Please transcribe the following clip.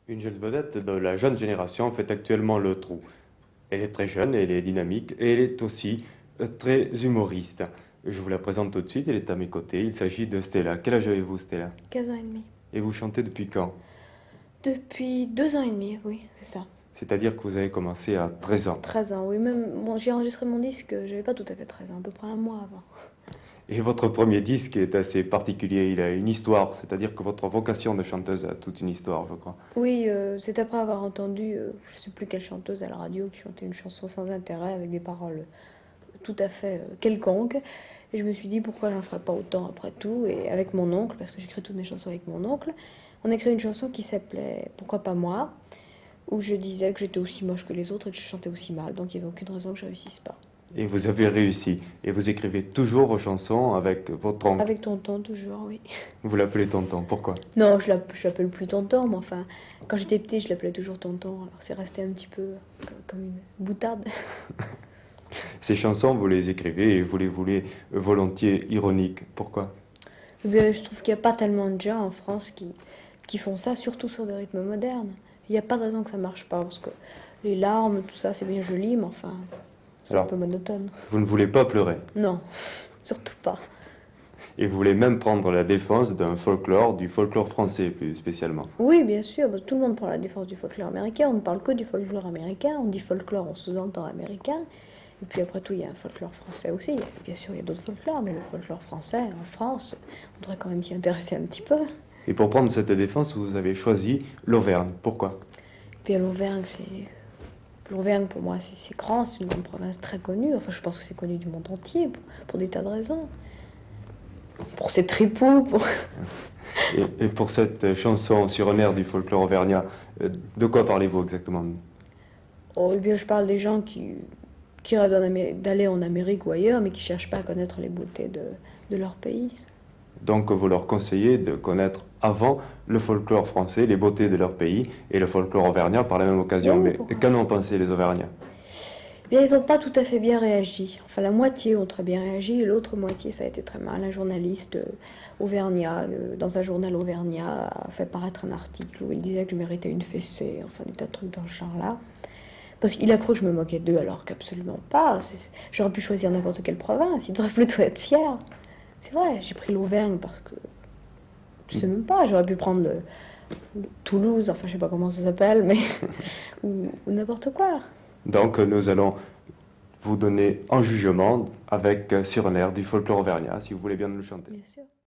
Une jeune vedette de la jeune génération fait actuellement le trou. Elle est très jeune, elle est dynamique et elle est aussi très humoriste. Je vous la présente tout de suite, elle est à mes côtés. Il s'agit de Stella. Quel âge avez-vous, Stella? 15 ans et demi. Et vous chantez depuis quand? Depuis 2 ans et demi, oui, c'est ça. C'est-à-dire que vous avez commencé à 13 ans. 13 ans, oui, même. Bon, j'ai enregistré mon disque, j'avais pas tout à fait 13 ans, à peu près un mois avant. Et votre premier disque est assez particulier, il a une histoire, c'est-à-dire que votre vocation de chanteuse a toute une histoire, je crois. Oui, c'est après avoir entendu, je sais plus quelle chanteuse à la radio qui chantait une chanson sans intérêt avec des paroles tout à fait quelconques. Et je me suis dit pourquoi j'en ferais pas autant après tout. Et avec mon oncle, parce que j'écris toutes mes chansons avec mon oncle, on a écrit une chanson qui s'appelait Pourquoi pas moi, où je disais que j'étais aussi moche que les autres et que je chantais aussi mal. Donc il n'y avait aucune raison que je réussisse pas. Et vous avez réussi. Et vous écrivez toujours vos chansons avec votre oncle. Avec tonton toujours, oui. Vous l'appelez tonton, pourquoi? Non, je l'appelle plus tonton, mais enfin, quand j'étais petit, je l'appelais toujours tonton. Alors c'est resté un petit peu comme une boutade. Ces chansons, vous les écrivez et vous les voulez volontiers ironiques. Pourquoi? Eh bien, je trouve qu'il n'y a pas tellement de gens en France qui font ça, surtout sur des rythmes modernes. Il n'y a pas de raison que ça marche pas, parce que les larmes, tout ça, c'est bien joli, mais enfin, c'est un Alors, peu monotone. vous ne voulez pas pleurer. Non, surtout pas. Et vous voulez même prendre la défense d'un folklore, du folklore français plus spécialement. Oui, bien sûr, parce que tout le monde prend la défense du folklore américain, on ne parle que du folklore américain, on dit folklore, on sous-entend américain, et puis après tout, il y a un folklore français aussi. Bien sûr, il y a d'autres folklores, mais le folklore français, en France, on devrait quand même s'y intéresser un petit peu. Et pour prendre cette défense, vous avez choisi l'Auvergne. Pourquoi? Puis l'Auvergne, L'Auvergne, pour moi, c'est grand, c'est une grande province très connue. Enfin, je pense que c'est connu du monde entier, pour des tas de raisons. Pour ses tripoux, pour... Et pour cette chanson sur un air du folklore auvergnat, de quoi parlez-vous exactement? Oh, eh bien, je parle des gens qui rêvent d'aller en Amérique ou ailleurs, mais qui ne cherchent pas à connaître les beautés de leur pays. Donc vous leur conseillez de connaître avant le folklore français, les beautés de leur pays, et le folklore auvergnat par la même occasion. Oui, Mais pourquoi qu'en ont pas. pensé les Auvergnats? Eh bien, ils n'ont pas tout à fait bien réagi. Enfin, la moitié ont très bien réagi, et l'autre moitié, ça a été très mal. Un journaliste auvergnat, dans un journal auvergnat, a fait paraître un article où il disait que je méritais une fessée, enfin des tas de trucs dans ce genre-là. Parce qu'il a cru que je me moquais d'eux, alors qu'absolument pas. J'aurais pu choisir n'importe quelle province, il devrait plutôt être fier. C'est vrai, j'ai pris l'Auvergne parce que... Je sais même pas, j'aurais pu prendre le Toulouse, enfin je sais pas comment ça s'appelle, mais... ou n'importe quoi. Donc nous allons vous donner en jugement avec sur un air du folklore auvergnat, si vous voulez bien nous le chanter. Bien sûr.